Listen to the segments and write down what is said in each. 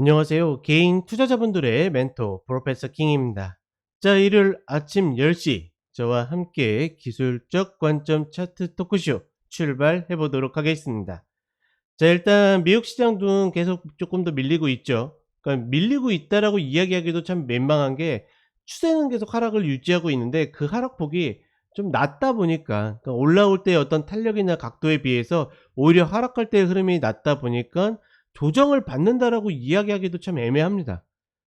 안녕하세요. 개인 투자자분들의 멘토 프로페서 킹입니다. 자, 일요일 아침 10시 저와 함께 기술적 관점 차트 토크쇼 출발해 보도록 하겠습니다. 자, 일단 미국 시장도 계속 조금 더 밀리고 있죠. 그러니까 밀리고 있다라고 이야기하기도 참 민망한 게 추세는 계속 하락을 유지하고 있는데 그 하락폭이 좀 낮다 보니까, 그러니까 올라올 때 어떤 탄력이나 각도에 비해서 오히려 하락할 때의 흐름이 낮다 보니까 조정을 받는다라고 이야기하기도 참 애매합니다.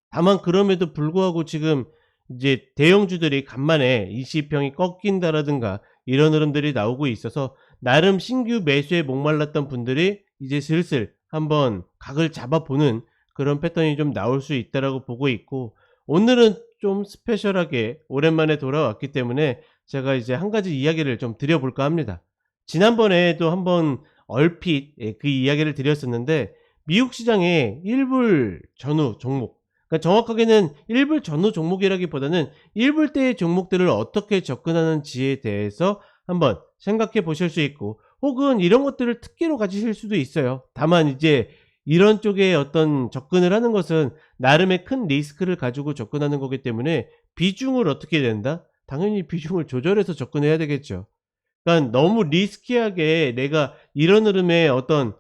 다만 그럼에도 불구하고 지금 이제 대형주들이 간만에 일시평이 꺾인다라든가 이런 흐름들이 나오고 있어서 나름 신규 매수에 목말랐던 분들이 이제 슬슬 한번 각을 잡아보는 그런 패턴이 좀 나올 수 있다라고 보고 있고, 오늘은 좀 스페셜하게 오랜만에 돌아왔기 때문에 제가 이제 한 가지 이야기를 좀 드려볼까 합니다. 지난번에도 한번 얼핏 그 이야기를 드렸었는데, 미국 시장의 일불 전후 종목, 그러니까 정확하게는 일불 전후 종목이라기보다는 일불대의 종목들을 어떻게 접근하는지에 대해서 한번 생각해 보실 수 있고, 혹은 이런 것들을 특기로 가지실 수도 있어요. 다만 이제 이런 쪽에 어떤 접근을 하는 것은 나름의 큰 리스크를 가지고 접근하는 거기 때문에 비중을 어떻게 된다? 당연히 비중을 조절해서 접근해야 되겠죠. 그러니까 너무 리스키하게 내가 이런 흐름에 어떤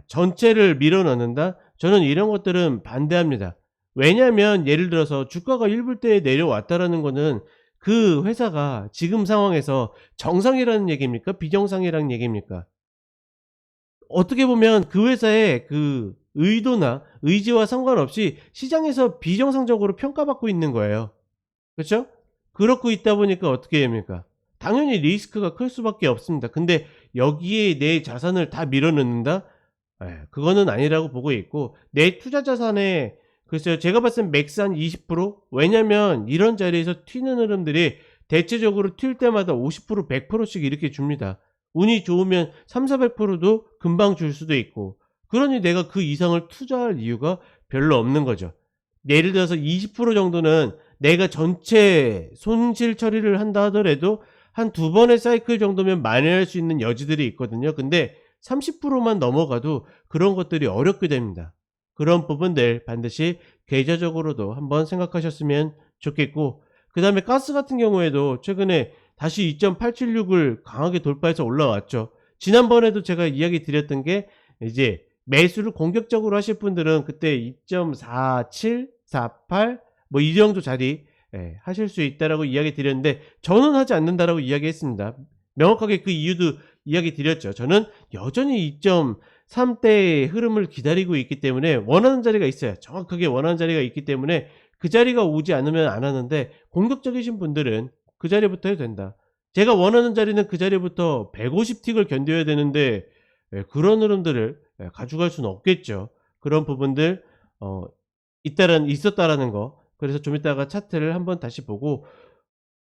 전체를 밀어 넣는다? 저는 이런 것들은 반대합니다. 왜냐하면 예를 들어서 주가가 1불대에 내려왔다라는 거는 그 회사가 지금 상황에서 정상이라는 얘기입니까? 비정상이라는 얘기입니까? 어떻게 보면 그 회사의 그 의도나 의지와 상관없이 시장에서 비정상적으로 평가받고 있는 거예요. 그쵸? 그렇고 있다 보니까 어떻게 됩니까? 당연히 리스크가 클 수밖에 없습니다. 근데 여기에 내 자산을 다 밀어넣는다? 그거는 아니라고 보고 있고, 내 투자 자산에 글쎄요, 제가 봤을 땐 맥스 한 20%? 왜냐면 이런 자리에서 튀는 흐름들이 대체적으로 튈 때마다 50% 100%씩 이렇게 줍니다. 운이 좋으면 300~400%도 금방 줄 수도 있고, 그러니 내가 그 이상을 투자할 이유가 별로 없는 거죠. 예를 들어서 20% 정도는 내가 전체 손실 처리를 한다 하더라도 한 두 번의 사이클 정도면 만회할 수 있는 여지들이 있거든요. 근데 30%만 넘어가도 그런 것들이 어렵게 됩니다. 그런 부분들 반드시 계좌적으로도 한번 생각하셨으면 좋겠고, 그 다음에 가스 같은 경우에도 최근에 다시 2.876을 강하게 돌파해서 올라왔죠. 지난번에도 제가 이야기 드렸던 게, 이제 매수를 공격적으로 하실 분들은 그때 2.47, 48 뭐 이 정도 자리 하실 수 있다라고 이야기 드렸는데, 저는 하지 않는다라고 이야기했습니다. 명확하게 그 이유도 이야기 드렸죠. 저는 여전히 2.3대의 흐름을 기다리고 있기 때문에 원하는 자리가 있어요. 정확하게 원하는 자리가 있기 때문에 그 자리가 오지 않으면 안 하는데, 공격적이신 분들은 그 자리부터 해도 된다. 제가 원하는 자리는 그 자리부터 150틱을 견뎌야 되는데 그런 흐름들을 가져갈 수는 없겠죠. 그런 부분들 있었다라는 거. 그래서 좀 이따가 차트를 한번 다시 보고,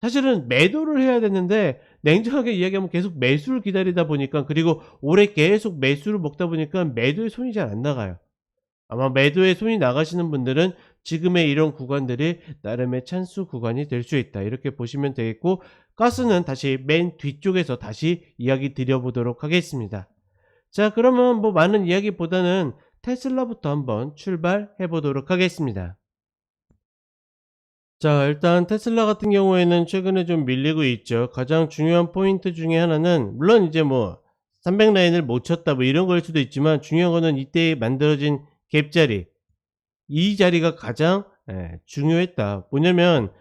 사실은 매도를 해야 되는데 냉정하게 이야기하면 계속 매수를 기다리다 보니까, 그리고 올해 계속 매수를 먹다 보니까 매도에 손이 잘 안 나가요. 아마 매도에 손이 나가시는 분들은 지금의 이런 구간들이 나름의 찬스 구간이 될 수 있다, 이렇게 보시면 되겠고, 가스는 다시 맨 뒤쪽에서 다시 이야기 드려보도록 하겠습니다. 자, 그러면 뭐 많은 이야기보다는 테슬라부터 한번 출발해 보도록 하겠습니다. 자, 일단 테슬라 같은 경우에는 최근에 좀 밀리고 있죠. 가장 중요한 포인트 중에 하나는, 물론 이제 뭐 300 라인을 못 쳤다 뭐 이런 거일 수도 있지만, 중요한 거는 이때 만들어진 갭 자리, 이 자리가 가장 중요했다. 뭐냐면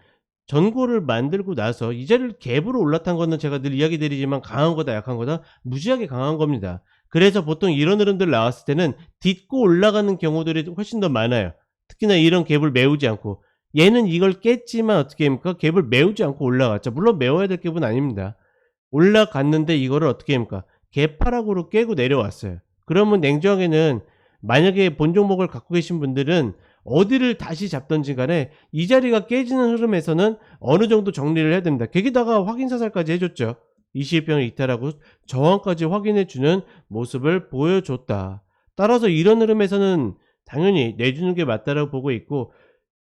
전고를 만들고 나서 이 자리를 갭으로 올라탄 거는 제가 늘 이야기 드리지만, 강한 거다 약한 거다, 무지하게 강한 겁니다. 그래서 보통 이런 흐름들 나왔을 때는 딛고 올라가는 경우들이 훨씬 더 많아요. 특히나 이런 갭을 메우지 않고. 얘는 이걸 깼지만 어떻게 합니까? 갭을 메우지 않고 올라갔죠. 물론 메워야 될 갭은 아닙니다. 올라갔는데 이거를 어떻게 합니까? 개파락으로 깨고 내려왔어요. 그러면 냉정하게는, 만약에 본 종목을 갖고 계신 분들은 어디를 다시 잡든지 간에 이 자리가 깨지는 흐름에서는 어느 정도 정리를 해야 됩니다. 거기다가 확인 사살까지 해줬죠. 21평을 이탈하고 저항까지 확인해주는 모습을 보여줬다. 따라서 이런 흐름에서는 당연히 내주는 게 맞다라고 보고 있고,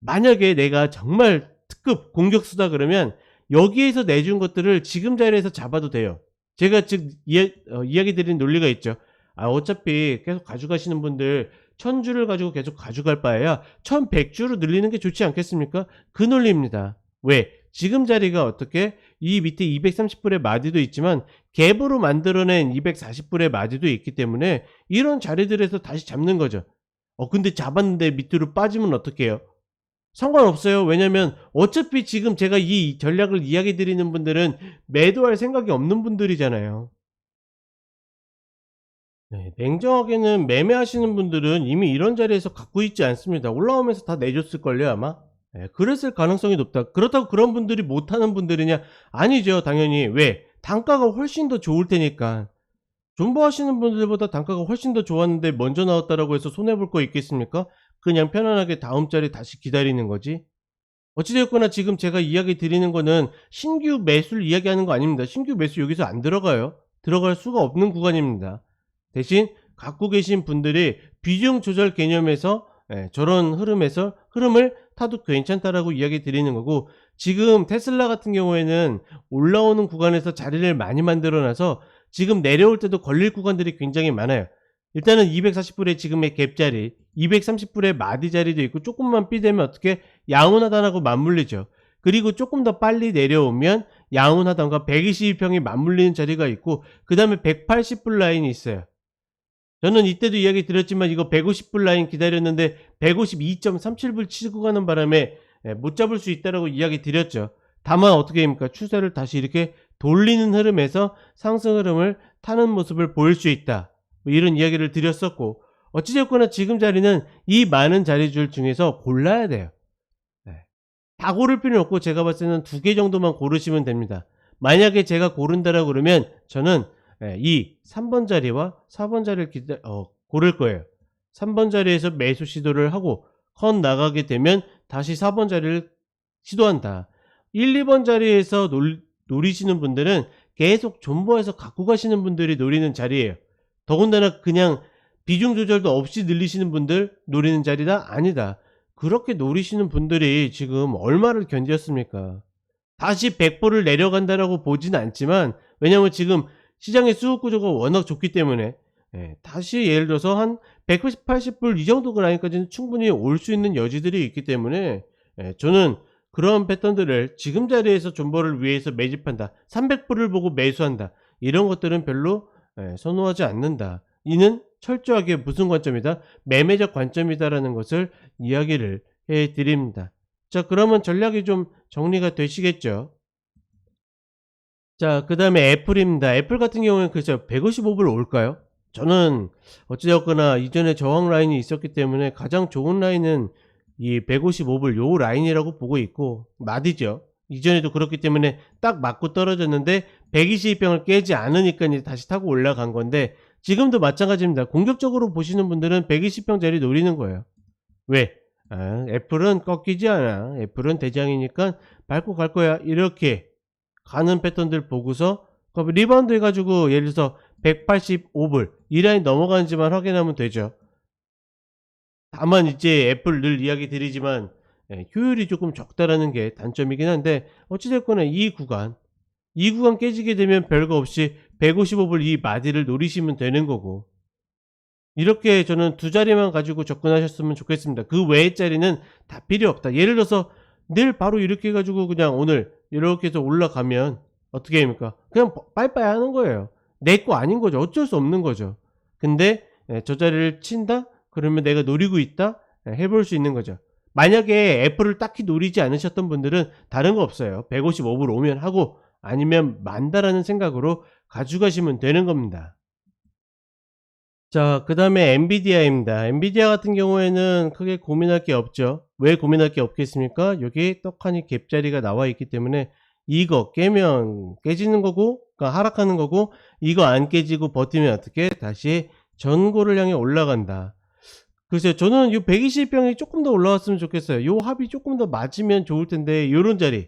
만약에 내가 정말 특급 공격수다 그러면 여기에서 내준 것들을 지금 자리에서 잡아도 돼요. 제가 즉 이야기 드린 논리가 있죠. 어차피 계속 가져가시는 분들 1000주를 가지고 계속 가져갈 바에야 1100주로 늘리는 게 좋지 않겠습니까? 그 논리입니다. 왜? 지금 자리가 어떻게 이 밑에 230불의 마디도 있지만 갭으로 만들어낸 240불의 마디도 있기 때문에 이런 자리들에서 다시 잡는 거죠. 근데 잡았는데 밑으로 빠지면 어떡해요? 상관없어요. 왜냐면 어차피 지금 제가 이 전략을 이야기 드리는 분들은 매도할 생각이 없는 분들이잖아요. 네, 냉정하게는 매매하시는 분들은 이미 이런 자리에서 갖고 있지 않습니다. 올라오면서 다 내줬을걸요, 아마? 그랬을 가능성이 높다. 그렇다고 그런 분들이 못하는 분들이냐? 아니죠, 당연히. 왜? 단가가 훨씬 더 좋을 테니까. 존버하시는 분들보다 단가가 훨씬 더 좋았는데 먼저 나왔다라고 해서 손해볼 거 있겠습니까? 그냥 편안하게 다음 자리 다시 기다리는 거지. 어찌되었거나 지금 제가 이야기 드리는 거는 신규 매수를 이야기하는 거 아닙니다. 신규 매수 여기서 안 들어가요. 들어갈 수가 없는 구간입니다. 대신 갖고 계신 분들이 비중 조절 개념에서 저런 흐름을 타도 괜찮다라고 이야기 드리는 거고, 지금 테슬라 같은 경우에는 올라오는 구간에서 자리를 많이 만들어 놔서 지금 내려올 때도 걸릴 구간들이 굉장히 많아요. 일단은 240불의 지금의 갭자리, 230불의 마디 자리도 있고, 조금만 삐되면 어떻게 양운하단하고 맞물리죠. 그리고 조금 더 빨리 내려오면 양운하단과 122평이 맞물리는 자리가 있고, 그 다음에 180불 라인이 있어요. 저는 이때도 이야기 드렸지만 이거 150불 라인 기다렸는데 152.37불 치고 가는 바람에 못 잡을 수 있다라고 이야기 드렸죠. 다만 어떻게 됩니까? 추세를 다시 이렇게 돌리는 흐름에서 상승 흐름을 타는 모습을 보일 수 있다, 뭐 이런 이야기를 드렸었고, 어찌됐거나 지금 자리는 이 많은 자리줄 중에서 골라야 돼요. 다 고를 필요는 없고 제가 봤을 때는 2개 정도만 고르시면 됩니다. 만약에 제가 고른다라고 그러면 저는 이 3번 자리와 4번 자리를 고를 거예요. 3번 자리에서 매수 시도를 하고 컷 나가게 되면 다시 4번 자리를 시도한다. 1, 2번 자리에서 노리시는 분들은 계속 존버해서 갖고 가시는 분들이 노리는 자리예요. 더군다나 그냥 비중 조절도 없이 늘리시는 분들 노리는 자리다? 아니다. 그렇게 노리시는 분들이 지금 얼마를 견뎠습니까? 다시 100불을 내려간다라고 보진 않지만, 왜냐면 지금 시장의 수급 구조가 워낙 좋기 때문에 다시 예를 들어서 한 190, 80불 이 정도 라인까지는 충분히 올 수 있는 여지들이 있기 때문에 저는 그런 패턴들을 지금 자리에서 존버를 위해서 매집한다, 300불을 보고 매수한다, 이런 것들은 별로 선호하지 않는다. 이는 철저하게 무슨 관점이다? 매매적 관점이다라는 것을 이야기를 해 드립니다. 자, 그러면 전략이 좀 정리가 되시겠죠? 자, 그 다음에 애플입니다. 애플 같은 경우에는 글쎄요, 155불 올까요? 저는 어찌되었거나 이전에 저항 라인이 있었기 때문에 가장 좋은 라인은 이 155불 요 라인이라고 보고 있고, 맞이죠. 이전에도 그렇기 때문에 딱 맞고 떨어졌는데 122평을 깨지 않으니까 이제 다시 타고 올라간 건데, 지금도 마찬가지입니다. 공격적으로 보시는 분들은 120평짜리 노리는 거예요. 왜? 애플은 꺾이지 않아. 애플은 대장이니까 밟고 갈 거야. 이렇게 가는 패턴들 보고서 리바운드 해가지고 예를 들어서 185불 이 라인 넘어가는지만 확인하면 되죠. 다만 이제 애플 늘 이야기 드리지만 효율이 조금 적다라는 게 단점이긴 한데, 어찌됐거나 이 구간 깨지게 되면 별거 없이 155불 이 마디를 노리시면 되는 거고, 이렇게 저는 두 자리만 가지고 접근하셨으면 좋겠습니다. 그 외의 자리는 다 필요 없다. 예를 들어서 내일 바로 이렇게 해가지고 그냥 오늘 이렇게 해서 올라가면 어떻게 됩니까? 그냥 빠이빠이 하는 거예요. 내 거 아닌 거죠. 어쩔 수 없는 거죠. 근데 저 자리를 친다? 그러면 내가 노리고 있다? 해볼 수 있는 거죠. 만약에 애플을 딱히 노리지 않으셨던 분들은 다른 거 없어요. 155불 오면 하고 아니면 만다라는 생각으로 가져가시면 되는 겁니다. 자, 그 다음에 엔비디아입니다. 엔비디아 같은 경우에는 크게 고민할 게 없죠. 왜 고민할 게 없겠습니까? 여기 떡하니 갭자리가 나와 있기 때문에 이거 깨면 깨지는 거고, 그러니까 하락하는 거고, 이거 안 깨지고 버티면 어떻게 다시 전고를 향해 올라간다. 글쎄요, 저는 이 120병이 조금 더 올라왔으면 좋겠어요. 요 합이 조금 더 맞으면 좋을 텐데, 요런 자리.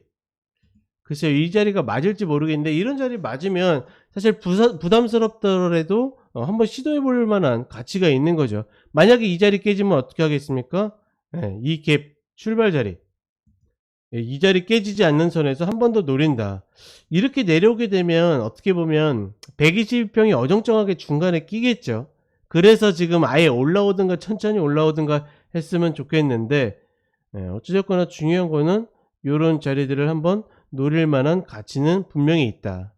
글쎄요, 이 자리가 맞을지 모르겠는데, 이런 자리 맞으면 사실 부담스럽더라도 한번 시도해 볼 만한 가치가 있는 거죠. 만약에 이 자리 깨지면 어떻게 하겠습니까? 이 갭 출발 자리, 이 자리 깨지지 않는 선에서 한 번 더 노린다. 이렇게 내려오게 되면 어떻게 보면 120평이 어정쩡하게 중간에 끼겠죠. 그래서 지금 아예 올라오든가 천천히 올라오든가 했으면 좋겠는데, 어찌됐거나 중요한 거는 요런 자리들을 한번 노릴 만한 가치는 분명히 있다.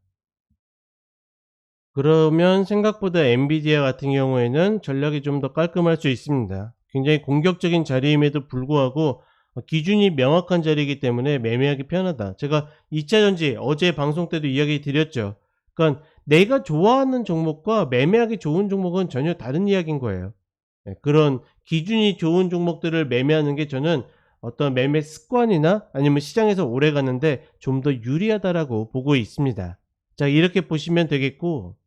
그러면 생각보다 엔비디아 같은 경우에는 전략이 좀 더 깔끔할 수 있습니다. 굉장히 공격적인 자리임에도 불구하고 기준이 명확한 자리이기 때문에 매매하기 편하다. 제가 2차전지 어제 방송 때도 이야기 드렸죠. 그러니까 내가 좋아하는 종목과 매매하기 좋은 종목은 전혀 다른 이야기인 거예요. 그런 기준이 좋은 종목들을 매매하는 게 저는 어떤 매매 습관이나 아니면 시장에서 오래 가는데 좀 더 유리하다라고 보고 있습니다. 자, 이렇게 보시면 되겠고,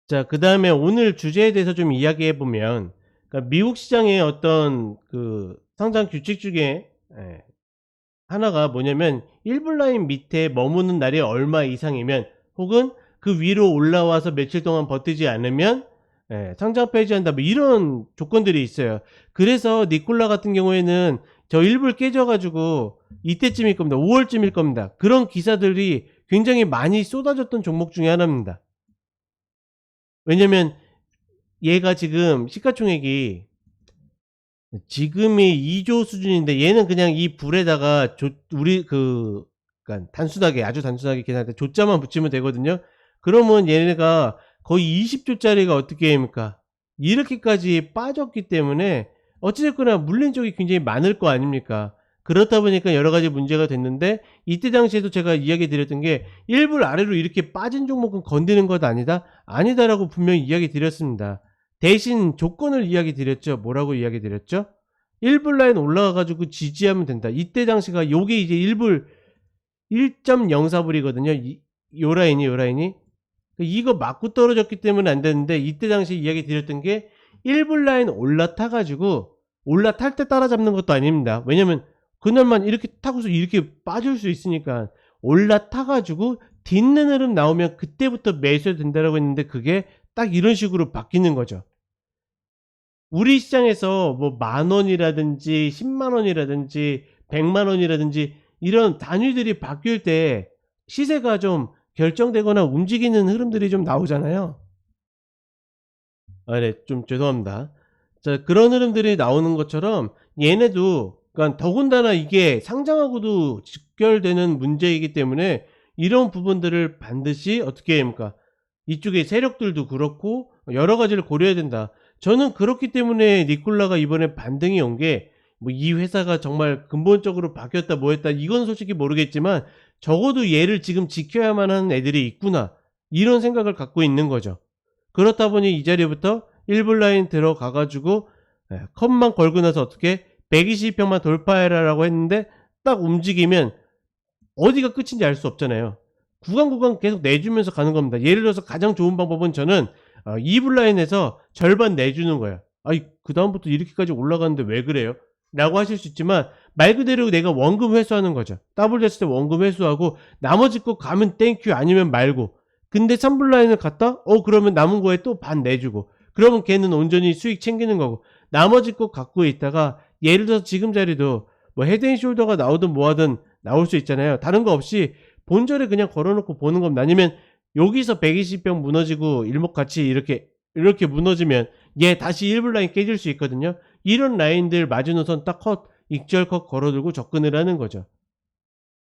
자, 그다음에 오늘 주제에 대해서 좀 이야기해 보면, 그러니까 미국 시장의 어떤 그 상장 규칙 중에 하나가 뭐냐면 1분 라인 밑에 머무는 날이 얼마 이상이면, 혹은 그 위로 올라와서 며칠 동안 버티지 않으면 상장 폐지한다, 뭐 이런 조건들이 있어요. 그래서 니콜라 같은 경우에는 저 1불 깨져 가지고 이때쯤일 겁니다. 5월쯤일 겁니다. 그런 기사들이 굉장히 많이 쏟아졌던 종목 중에 하나입니다. 왜냐면 얘가 지금 시가총액이 지금이 2조 수준인데, 얘는 그냥 이 불에다가 우리 그러니까 단순하게, 아주 단순하게 계산할 때 조자만 붙이면 되거든요. 그러면 얘네가 거의 20조짜리가 어떻게 됩니까? 이렇게까지 빠졌기 때문에 어찌됐거나 물린 쪽이 굉장히 많을 거 아닙니까? 그렇다 보니까 여러 가지 문제가 됐는데, 이때 당시에도 제가 이야기 드렸던 게 1불 아래로 이렇게 빠진 종목은 건드는 것 아니다? 아니다라고 분명히 이야기 드렸습니다. 대신 조건을 이야기 드렸죠. 뭐라고 이야기 드렸죠? 1불 라인 올라가가지고 지지하면 된다. 이때 당시가 요게 이제 1불 1.04불이거든요. 요 라인이. 이거 맞고 떨어졌기 때문에 안 되는데, 이때 당시 이야기 드렸던 게 1불 라인 올라타가지고, 올라탈 때 따라잡는 것도 아닙니다. 왜냐면 그날만 이렇게 타고서 이렇게 빠질 수 있으니까, 올라타가지고 딛는 흐름 나오면 그때부터 매수해도 된다라고 했는데, 그게 딱 이런 식으로 바뀌는 거죠. 우리 시장에서 뭐 10,000원이라든지 100,000원이라든지 100만원이라든지 이런 단위들이 바뀔 때 시세가 좀 결정되거나 움직이는 흐름들이 좀 나오잖아요. 네, 좀 죄송합니다. 자, 그런 흐름들이 나오는 것처럼 얘네도, 그러니까 더군다나 이게 상장하고도 직결되는 문제이기 때문에 이런 부분들을 반드시 어떻게 합니까? 이쪽의 세력들도 그렇고 여러 가지를 고려해야 된다. 저는 그렇기 때문에 니콜라가 이번에 반등이 온 게, 뭐 이 회사가 정말 근본적으로 바뀌었다 뭐 했다 이건 솔직히 모르겠지만, 적어도 얘를 지금 지켜야만 하는 애들이 있구나, 이런 생각을 갖고 있는 거죠. 그렇다 보니 이 자리부터 1불 라인 들어가 가지고 컷만 걸고 나서 어떻게 120평만 돌파해라 라고 했는데, 딱 움직이면 어디가 끝인지 알 수 없잖아요. 구간 계속 내주면서 가는 겁니다. 예를 들어서 가장 좋은 방법은, 저는 2불 라인에서 절반 내주는 거예요. 아이, 그 다음부터 이렇게까지 올라가는데 왜 그래요? 라고 하실 수 있지만, 말 그대로 내가 원금 회수하는 거죠. 더블 됐을 때 원금 회수하고 나머지 거 가면 땡큐, 아니면 말고. 근데 3불 라인을 갔다? 그러면 남은 거에 또 반 내주고, 그러면 걔는 온전히 수익 챙기는 거고, 나머지 거 갖고 있다가, 예를 들어서 지금 자리도 뭐 헤드앤숄더가 나오든 뭐하든 나올 수 있잖아요. 다른 거 없이 본절에 그냥 걸어놓고 보는 겁니다. 아니면 여기서 120병 무너지고 일목같이 이렇게 무너지면 얘 다시 1불 라인 깨질 수 있거든요. 이런 라인들 마지노선 딱 컷, 익절 컷 걸어두고 접근을 하는 거죠.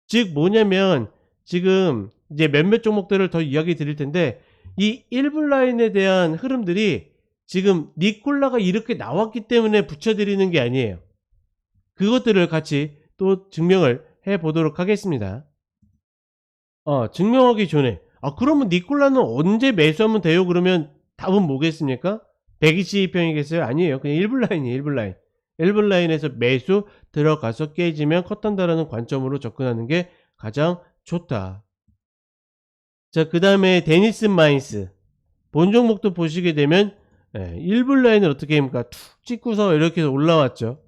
즉 뭐냐면, 지금 이제 몇몇 종목들을 더 이야기 드릴 텐데, 이 1불 라인에 대한 흐름들이 지금 니콜라가 이렇게 나왔기 때문에 붙여드리는 게 아니에요. 그것들을 같이 또 증명을 해 보도록 하겠습니다. 증명하기 전에, 그러면 니콜라는 언제 매수하면 돼요? 그러면 답은 뭐겠습니까? 122평이겠어요? 아니에요. 그냥 1불 라인이에요. 1불 라인. 1불 라인에서 매수 들어가서 깨지면 컷한다라는 관점으로 접근하는 게 가장 좋다. 자, 그 다음에 데니슨 마인스 본 종목도 보시게 되면 1불 라인을 어떻게 합니까? 툭 찍고서 이렇게 올라왔죠.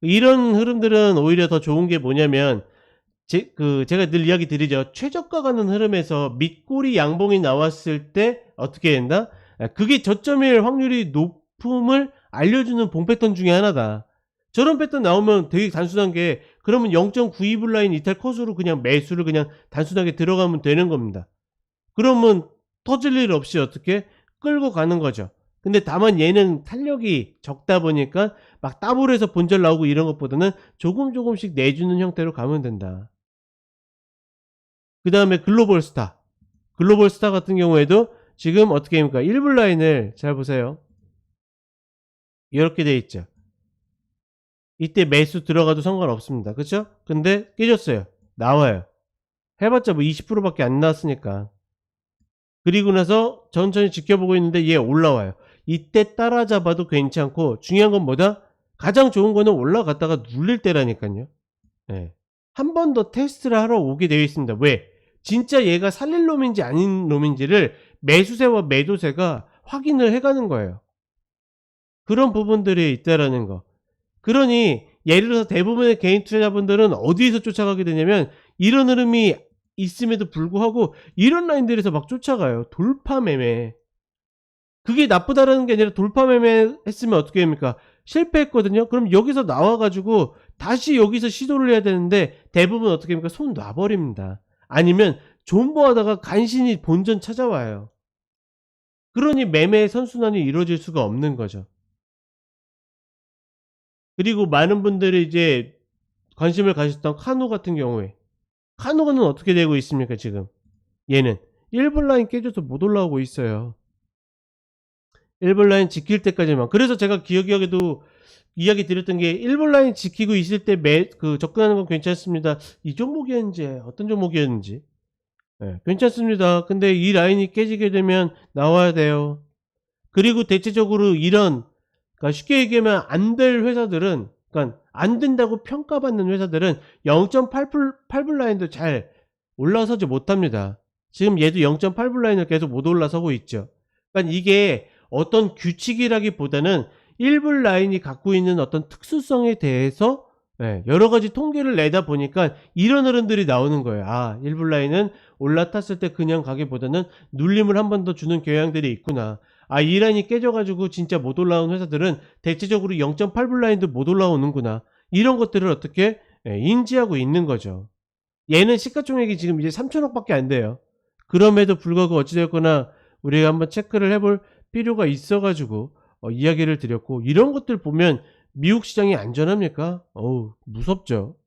이런 흐름들은 오히려 더 좋은 게 뭐냐면, 제가 늘 이야기 드리죠. 최저가 가는 흐름에서 밑꼬리 양봉이 나왔을 때 어떻게 된다? 그게 저점일 확률이 높음을 알려주는 봉 패턴 중에 하나다. 저런 패턴 나오면 되게 단순한 게, 그러면 0.92불 라인 이탈 컷으로 그냥 매수를 그냥 단순하게 들어가면 되는 겁니다. 그러면 터질 일 없이 어떻게 끌고 가는 거죠. 근데 다만 얘는 탄력이 적다 보니까 막 더블 해서 본절 나오고 이런 것보다는 조금씩 내주는 형태로 가면 된다. 그 다음에 글로벌 스타. 글로벌 스타 같은 경우에도 지금 어떻게 됩니까? 1분 라인을 잘 보세요. 이렇게 돼 있죠. 이때 매수 들어가도 상관없습니다. 그쵸? 근데 깨졌어요. 나와요. 해봤자 뭐 20%밖에 안 나왔으니까. 그리고 나서 천천히 지켜보고 있는데 얘 올라와요. 이때 따라잡아도 괜찮고, 중요한 건 뭐다? 가장 좋은 거는 올라갔다가 눌릴 때라니까요. 예. 한 번 더 테스트를 하러 오게 되어 있습니다. 왜? 진짜 얘가 살릴 놈인지 아닌 놈인지를 매수세와 매도세가 확인을 해가는 거예요. 그런 부분들이 있다라는 거. 그러니 예를 들어서 대부분의 개인 투자자분들은 어디에서 쫓아가게 되냐면, 이런 흐름이 있음에도 불구하고 이런 라인들에서 막 쫓아가요. 돌파 매매. 그게 나쁘다라는 게 아니라, 돌파 매매 했으면 어떻게 됩니까? 실패했거든요. 그럼 여기서 나와 가지고 다시 여기서 시도를 해야 되는데, 대부분 어떻게 됩니까? 손 놔 버립니다. 아니면 존버하다가 간신히 본전 찾아와요. 그러니 매매의 선순환이 이루어질 수가 없는 거죠. 그리고 많은 분들이 이제 관심을 가졌던 카누 같은 경우에, 카누는 어떻게 되고 있습니까 지금? 얘는 1분 라인 깨져서 못 올라오고 있어요. 1분 라인 지킬 때까지만. 그래서 제가 기억에도 이야기 드렸던 게, 1분 라인 지키고 있을 때 접근하는 건 괜찮습니다. 이 종목이었는지 어떤 종목이었는지, 괜찮습니다. 근데 이 라인이 깨지게 되면 나와야 돼요. 그리고 대체적으로 이런, 그러니까 쉽게 얘기하면 안 될 회사들은, 그러니까 안 된다고 평가받는 회사들은 0.8불 라인도 잘 올라서지 못합니다. 지금 얘도 0.8불 라인을 계속 못 올라서고 있죠. 그러니까 이게 어떤 규칙이라기보다는 1불 라인이 갖고 있는 어떤 특수성에 대해서 여러 가지 통계를 내다 보니까 이런 흐름들이 나오는 거예요. 아, 1불 라인은 올라탔을 때 그냥 가기보다는 눌림을 한 번 더 주는 경향들이 있구나. 아, 이 라인이 깨져가지고 진짜 못 올라온 회사들은 대체적으로 0.8불 라인도 못 올라오는구나. 이런 것들을 어떻게 인지하고 있는 거죠. 얘는 시가총액이 지금 이제 3천억 밖에 안 돼요. 그럼에도 불구하고 어찌되었거나 우리가 한번 체크를 해볼 필요가 있어가지고 이야기를 드렸고, 이런 것들 보면 미국 시장이 안전합니까? 어우, 무섭죠.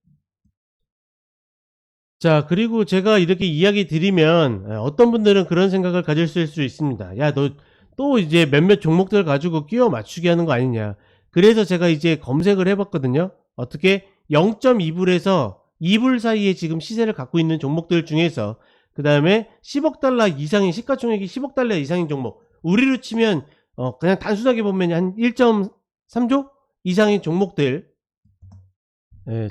자, 그리고 제가 이렇게 이야기 드리면 어떤 분들은 그런 생각을 가질 수 있습니다. 야, 너 또 이제 몇몇 종목들 가지고 끼워 맞추기 하는 거 아니냐. 그래서 제가 이제 검색을 해봤거든요. 어떻게 0.2불에서 2불 사이에 지금 시세를 갖고 있는 종목들 중에서, 그 다음에 10억 달러 이상인, 시가총액이 10억 달러 이상인 종목, 우리로 치면 그냥 단순하게 보면 한 1.3조 이상인 종목들,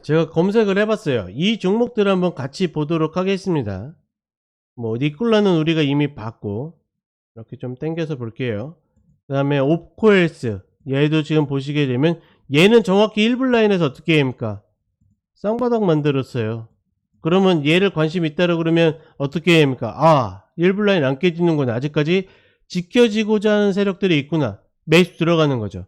제가 검색을 해봤어요. 이 종목들을 한번 같이 보도록 하겠습니다. 뭐 니콜라는 우리가 이미 봤고, 이렇게 좀 당겨서 볼게요. 그 다음에 옵코헬스, 얘도 지금 보시게 되면 얘는 정확히 1불 라인에서 어떻게 합니까? 쌍바닥 만들었어요. 그러면 얘를 관심 있다고 그러면 어떻게 해야 합니까? 아, 1불 라인 안 깨지는구나. 아직까지 지켜지고자 하는 세력들이 있구나. 매수 들어가는 거죠.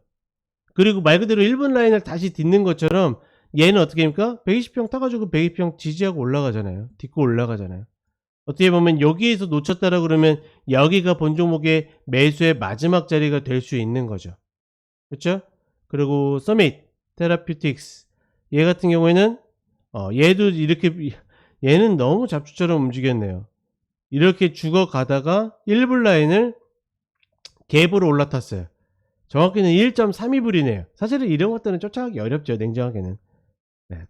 그리고 말 그대로 1분 라인을 다시 딛는 것처럼 얘는 어떻게 합니까? 120평 타가지고 120평 지지하고 올라가잖아요. 딛고 올라가잖아요. 어떻게 보면 여기에서 놓쳤다라 그러면 여기가 본 종목의 매수의 마지막 자리가 될 수 있는 거죠. 그렇죠? 그리고 서밋 테라퓨틱스, 얘 같은 경우에는 얘도 이렇게, 얘는 너무 잡초처럼 움직였네요. 이렇게 죽어가다가 1불 라인을 갭으로 올라탔어요. 정확히는 1.32불이네요. 사실은 이런 것들은 쫓아가기 어렵죠, 냉정하게는.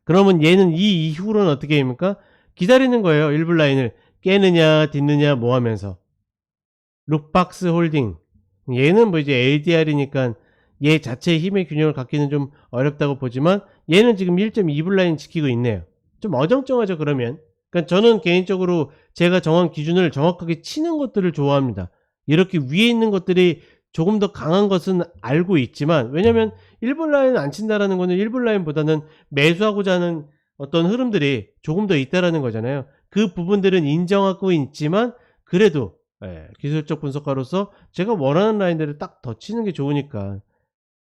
그러면 얘는 이 이후로는 어떻게 합니까? 기다리는 거예요. 1불 라인을 깨느냐 딛느냐 뭐 하면서. 룩박스 홀딩, 얘는 뭐 이제 LDR이니까 얘 자체의 힘의 균형을 갖기는 좀 어렵다고 보지만, 얘는 지금 1.2불 라인 지키고 있네요. 좀 어정쩡하죠. 그러면 그러니까 저는 개인적으로 제가 정한 기준을 정확하게 치는 것들을 좋아합니다. 이렇게 위에 있는 것들이 조금 더 강한 것은 알고 있지만, 왜냐면 1불 라인을 안 친다라는 거는 1불 라인보다는 매수하고자 하는 어떤 흐름들이 조금 더 있다라는 거잖아요. 그 부분들은 인정하고 있지만, 그래도 기술적 분석가로서 제가 원하는 라인들을 딱 더 치는 게 좋으니까.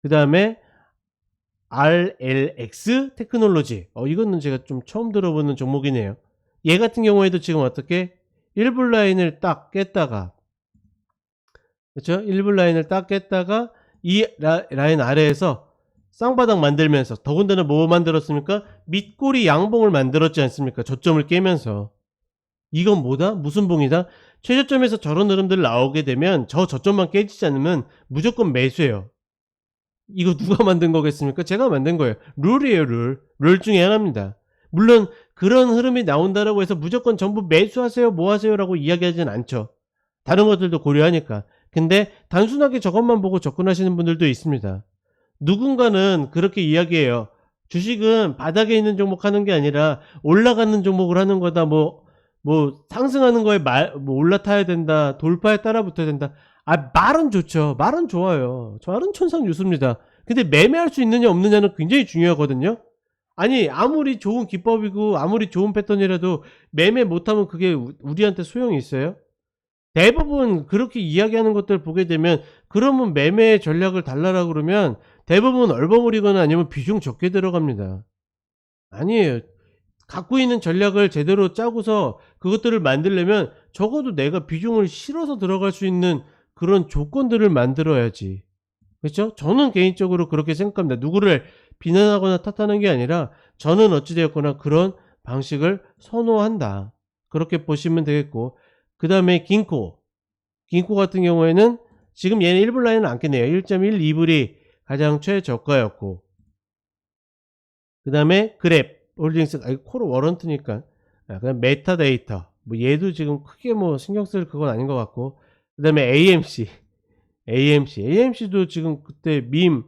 그 다음에 RLX 테크놀로지, 이거는 제가 좀 처음 들어보는 종목이네요. 얘 같은 경우에도 지금 어떻게 1불 라인을 딱 깼다가 그쵸? 1분 라인을 딱 깼다가 이 라인 아래에서 쌍바닥 만들면서, 더군다나 뭐 만들었습니까? 밑꼬리 양봉을 만들었지 않습니까? 저점을 깨면서. 이건 뭐다? 무슨 봉이다? 최저점에서 저런 흐름들 나오게 되면 저점만 깨지지 않으면 무조건 매수예요. 이거 누가 만든 거겠습니까? 제가 만든 거예요. 룰이에요, 룰. 룰 중에 하나입니다. 물론 그런 흐름이 나온다라고 해서 무조건 전부 매수하세요, 뭐 하세요라고 이야기하진 않죠. 다른 것들도 고려하니까. 근데 단순하게 저것만 보고 접근하시는 분들도 있습니다. 누군가는 그렇게 이야기해요. 주식은 바닥에 있는 종목 하는 게 아니라 올라가는 종목을 하는 거다. 뭐 상승하는 거에 뭐 올라타야 된다. 돌파에 따라 붙어야 된다. 아, 말은 좋죠. 말은 좋아요. 말은 천상유수입니다. 근데 매매할 수 있느냐 없느냐는 굉장히 중요하거든요. 아니, 아무리 좋은 기법이고 아무리 좋은 패턴이라도 매매 못하면 그게 우리한테 소용이 있어요? 대부분 그렇게 이야기하는 것들 보게 되면, 그러면 매매 전략을 달라라 그러면 대부분 얼버무리거나 아니면 비중 적게 들어갑니다. 아니에요. 갖고 있는 전략을 제대로 짜고서 그것들을 만들려면 적어도 내가 비중을 실어서 들어갈 수 있는 그런 조건들을 만들어야지. 그렇죠? 저는 개인적으로 그렇게 생각합니다. 누구를 비난하거나 탓하는 게 아니라 저는 어찌되었거나 그런 방식을 선호한다. 그렇게 보시면 되겠고, 그 다음에 긴코 같은 경우에는 지금 얘는 1분 라인은 안 깼네요. 1.12불이 가장 최저가였고, 그 다음에 그랩 홀딩스, 코로 워런트니까. 그다음 메타데이터, 뭐 얘도 지금 크게 뭐 신경 쓸 그건 아닌 것 같고, 그 다음에 AMC도 지금 그때 밈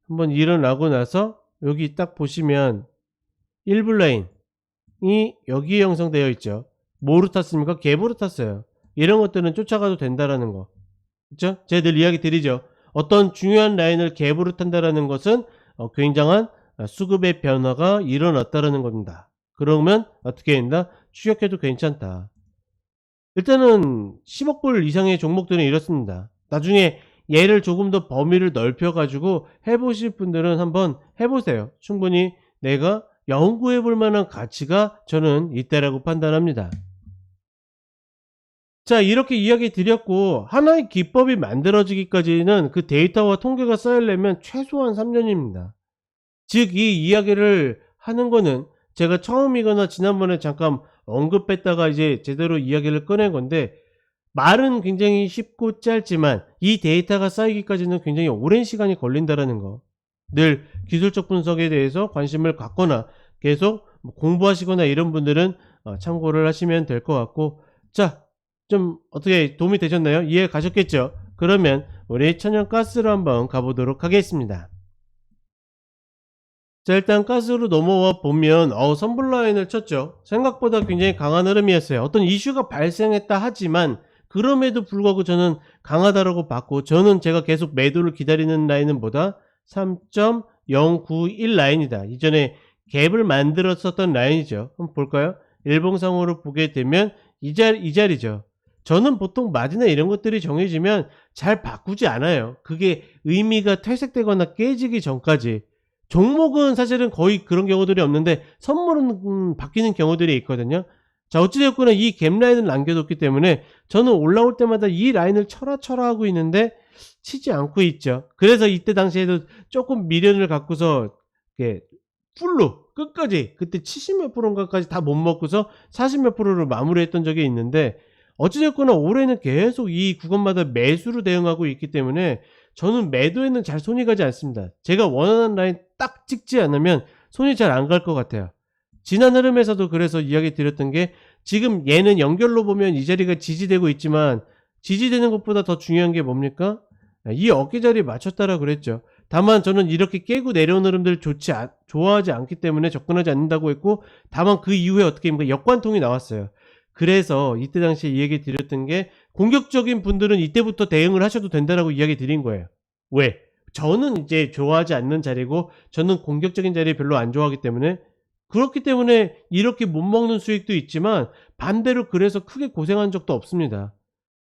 한번 일어나고 나서 여기 딱 보시면 1분 라인이 여기에 형성되어 있죠. 뭐로 탔습니까? 갭으로 탔어요. 이런 것들은 쫓아가도 된다라는 거. 그쵸? 제가 늘 이야기 드리죠. 어떤 중요한 라인을 갭으로 탄다라는 것은 굉장한 수급의 변화가 일어났다라는 겁니다. 그러면 어떻게 된다? 추격해도 괜찮다. 일단은 10억 불 이상의 종목들은 이렇습니다. 나중에 얘를 조금 더 범위를 넓혀 가지고 해보실 분들은 한번 해보세요. 충분히 내가 연구해 볼 만한 가치가 저는 있다라고 판단합니다. 자, 이렇게 이야기 드렸고, 하나의 기법이 만들어지기까지는 그 데이터와 통계가 쌓이려면 최소한 3년입니다. 즉, 이 이야기를 하는 거는 제가 처음이거나 지난번에 잠깐 언급했다가 이제 제대로 이야기를 꺼낸 건데, 말은 굉장히 쉽고 짧지만 이 데이터가 쌓이기까지는 굉장히 오랜 시간이 걸린다라는 거. 늘 기술적 분석에 대해서 관심을 갖거나 계속 공부하시거나 이런 분들은 참고를 하시면 될 것 같고, 자, 좀 어떻게 도움이 되셨나요? 이해 가셨겠죠? 그러면 우리 천연가스로 한번 가보도록 하겠습니다. 자, 일단 가스로 넘어와 보면 선불 라인을 쳤죠. 생각보다 굉장히 강한 흐름이었어요. 어떤 이슈가 발생했다 하지만 그럼에도 불구하고 저는 강하다라고 봤고, 저는 제가 계속 매도를 기다리는 라인은 뭐다? 3.091 라인이다. 이전에 갭을 만들었었던 라인이죠. 한번 볼까요? 일봉상으로 보게 되면 이 자리죠. 저는 보통 마디나 이런 것들이 정해지면 잘 바꾸지 않아요. 그게 의미가 퇴색되거나 깨지기 전까지. 종목은 사실은 거의 그런 경우들이 없는데 선물은 바뀌는 경우들이 있거든요. 자, 어찌되었거나 이 갭 라인을 남겨뒀기 때문에 저는 올라올 때마다 이 라인을 쳐라 하고 있는데 치지 않고 있죠. 그래서 이때 당시에도 조금 미련을 갖고서 이렇게 풀로 끝까지, 그때 70몇 프로인가까지 다 못 먹고서 40몇 프로를 마무리했던 적이 있는데, 어찌됐거나 올해는 계속 이 구간마다 매수로 대응하고 있기 때문에 저는 매도에는 잘 손이 가지 않습니다. 제가 원하는 라인 딱 찍지 않으면 손이 잘 안 갈 것 같아요. 지난 흐름에서도 그래서 이야기 드렸던 게, 지금 얘는 연결로 보면 이 자리가 지지되고 있지만 지지되는 것보다 더 중요한 게 뭡니까? 이 어깨자리에 맞췄다라 그랬죠. 다만 저는 이렇게 깨고 내려오는 흐름들을 좋아하지 않기 때문에 접근하지 않는다고 했고, 다만 그 이후에 어떻게 됩니까? 역관통이 나왔어요. 그래서 이때 당시에 이야기 드렸던 게, 공격적인 분들은 이때부터 대응을 하셔도 된다라고 이야기 드린 거예요. 왜? 저는 이제 좋아하지 않는 자리고 저는 공격적인 자리 별로 안 좋아하기 때문에, 그렇기 때문에 이렇게 못 먹는 수익도 있지만 반대로 그래서 크게 고생한 적도 없습니다.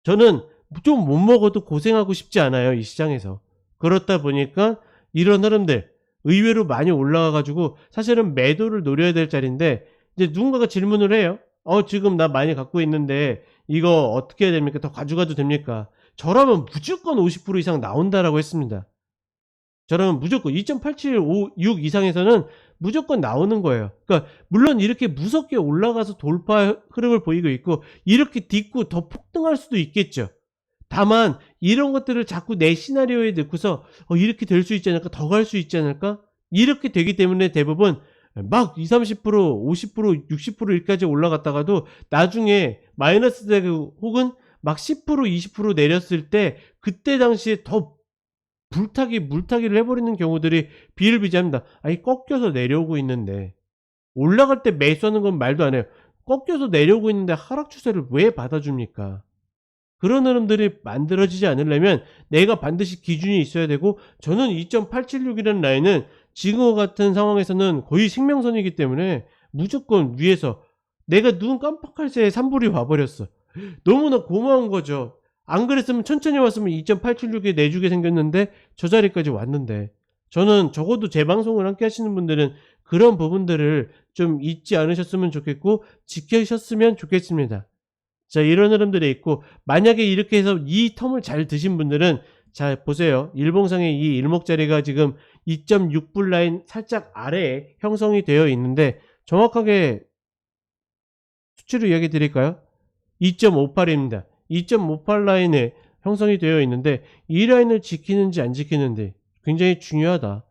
저는 좀 못 먹어도 고생하고 싶지 않아요, 이 시장에서. 그렇다 보니까 이런 흐름들 의외로 많이 올라가 가지고 사실은 매도를 노려야 될 자리인데, 이제 누군가가 질문을 해요. 지금 나 많이 갖고 있는데 이거 어떻게 해야 됩니까? 더 가져가도 됩니까? 저라면 무조건 50% 이상 나온다라고 했습니다. 저라면 무조건 2.876 이상에서는 무조건 나오는 거예요. 그러니까 물론 이렇게 무섭게 올라가서 돌파 흐름을 보이고 있고 이렇게 딛고 더 폭등할 수도 있겠죠. 다만 이런 것들을 자꾸 내 시나리오에 넣고서 이렇게 될 수 있지 않을까? 더 갈 수 있지 않을까? 이렇게 되기 때문에 대부분 막 20-30%, 50%, 60% 여기까지 올라갔다가도 나중에 마이너스 되고 혹은 막 10%, 20% 내렸을 때 그때 당시에 더 물타기를 해버리는 경우들이 비일비재합니다. 아니 꺾여서 내려오고 있는데 올라갈 때 매수하는 건 말도 안 해요. 꺾여서 내려오고 있는데 하락 추세를 왜 받아줍니까? 그런 흐름들이 만들어지지 않으려면 내가 반드시 기준이 있어야 되고, 저는 2.876이라는 라인은 지금과 같은 상황에서는 거의 생명선이기 때문에 무조건 위에서 내가 눈 깜빡할 새에 산불이 와버렸어. 너무나 고마운 거죠. 안 그랬으면 천천히 왔으면 2.876에 내주게 생겼는데 저 자리까지 왔는데, 저는 적어도 제 방송을 함께 하시는 분들은 그런 부분들을 좀 잊지 않으셨으면 좋겠고 지켜셨으면 좋겠습니다. 자, 이런 흐름들이 있고, 만약에 이렇게 해서 이 텀을 잘 드신 분들은 자 보세요. 일봉상의 이 일목자리가 지금 2.6불 라인 살짝 아래에 형성이 되어 있는데, 정확하게 수치로 이야기 드릴까요? 2.58입니다. 2.58 라인에 형성이 되어 있는데 이 라인을 지키는지 안 지키는지 굉장히 중요하다.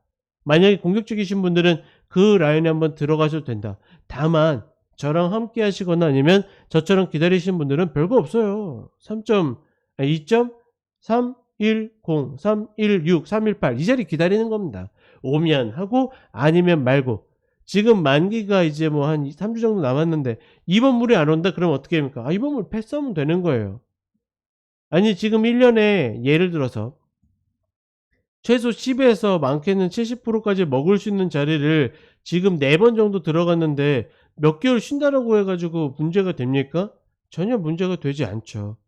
만약에 공격적이신 분들은 그 라인에 한번 들어가셔도 된다. 다만 저랑 함께 하시거나 아니면 저처럼 기다리시는 분들은 별거 없어요. 2.310, 316, 318 이 자리 기다리는 겁니다. 오면 하고 아니면 말고. 지금 만기가 이제 뭐 한 3주 정도 남았는데 이번 물이 안 온다 그러면 어떻게 합니까? 이번 물 패스하면 되는 거예요. 아니 지금 1년에 예를 들어서 최소 10에서 많게는 70%까지 먹을 수 있는 자리를 지금 4번 정도 들어갔는데 몇 개월 쉰다라고 해가지고 문제가 됩니까? 전혀 문제가 되지 않죠.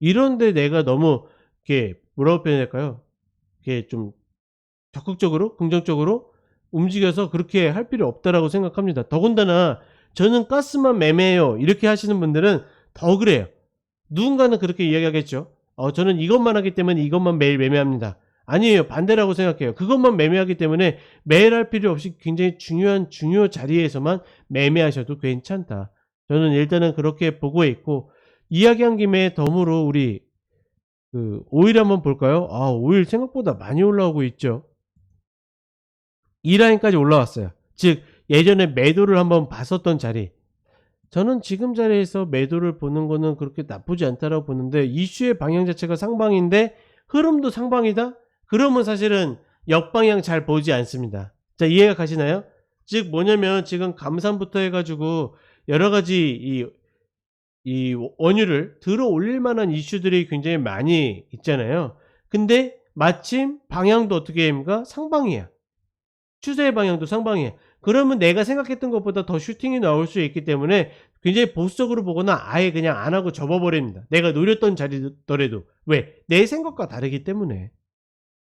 이런데 내가 너무 이렇게 뭐라고 표현할까요? 이렇게 좀 적극적으로 긍정적으로 움직여서 그렇게 할 필요 없다라고 생각합니다. 더군다나 저는 가스만 매매해요 이렇게 하시는 분들은 더 그래요. 누군가는 그렇게 이야기하겠죠. 저는 이것만 하기 때문에 이것만 매일 매매합니다. 아니에요. 반대라고 생각해요. 그것만 매매하기 때문에 매일 할 필요 없이 굉장히 중요 자리에서만 매매하셔도 괜찮다. 저는 일단은 그렇게 보고 있고, 이야기한 김에 덤으로 우리 오일 한번 볼까요? 오일 생각보다 많이 올라오고 있죠. 이 라인까지 올라왔어요. 즉 예전에 매도를 한번 봤었던 자리, 저는 지금 자리에서 매도를 보는 거는 그렇게 나쁘지 않다라고 보는데, 이슈의 방향 자체가 상방인데 흐름도 상방이다? 그러면 사실은 역방향 잘 보지 않습니다. 자, 이해가 가시나요? 즉 뭐냐면 지금 감산부터 해가지고 여러가지 이 원유를 들어 올릴 만한 이슈들이 굉장히 많이 있잖아요. 근데 마침 방향도 어떻게 합니까? 상방이야. 추세의 방향도 상방이에요. 그러면 내가 생각했던 것보다 더 슈팅이 나올 수 있기 때문에 굉장히 보수적으로 보거나 아예 그냥 안 하고 접어버립니다. 내가 노렸던 자리더라도. 왜? 내 생각과 다르기 때문에.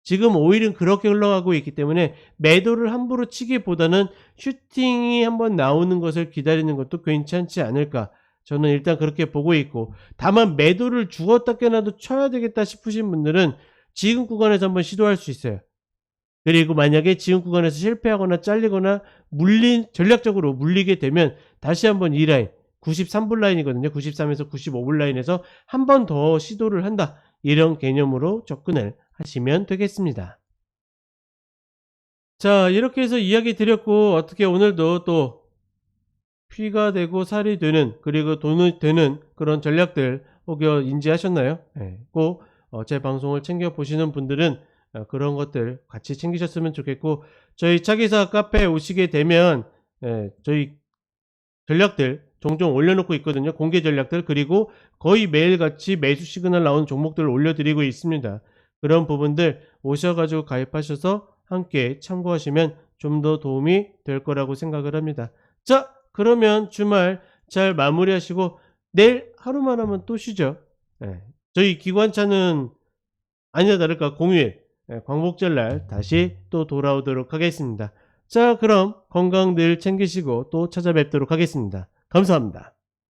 지금 오일은 그렇게 흘러가고 있기 때문에 매도를 함부로 치기보다는 슈팅이 한번 나오는 것을 기다리는 것도 괜찮지 않을까. 저는 일단 그렇게 보고 있고, 다만 매도를 죽었다 깨나도 쳐야 되겠다 싶으신 분들은 지금 구간에서 한번 시도할 수 있어요. 그리고 만약에 지금 구간에서 실패하거나 잘리거나 전략적으로 물리게 되면 다시 한번 이 라인 93불 라인이거든요. 93에서 95불 라인에서 한 번 더 시도를 한다. 이런 개념으로 접근을 하시면 되겠습니다. 자, 이렇게 해서 이야기 드렸고, 어떻게 오늘도 또 피가 되고 살이 되는, 그리고 돈이 되는 그런 전략들 혹여 인지하셨나요? 네, 꼭 제 방송을 챙겨 보시는 분들은 그런 것들 같이 챙기셨으면 좋겠고, 저희 차기사 카페에 오시게 되면 저희 전략들 종종 올려놓고 있거든요. 공개 전략들. 그리고 거의 매일같이 매수 시그널 나오는 종목들을 올려드리고 있습니다. 그런 부분들 오셔가지고 가입하셔서 함께 참고하시면 좀 더 도움이 될 거라고 생각을 합니다. 자, 그러면 주말 잘 마무리하시고 내일 하루만 하면 또 쉬죠. 저희 기관차는 아니나 다를까 공휴일, 광복절날 다시 또 돌아오도록 하겠습니다. 자, 그럼 건강 늘 챙기시고 또 찾아뵙도록 하겠습니다. 감사합니다.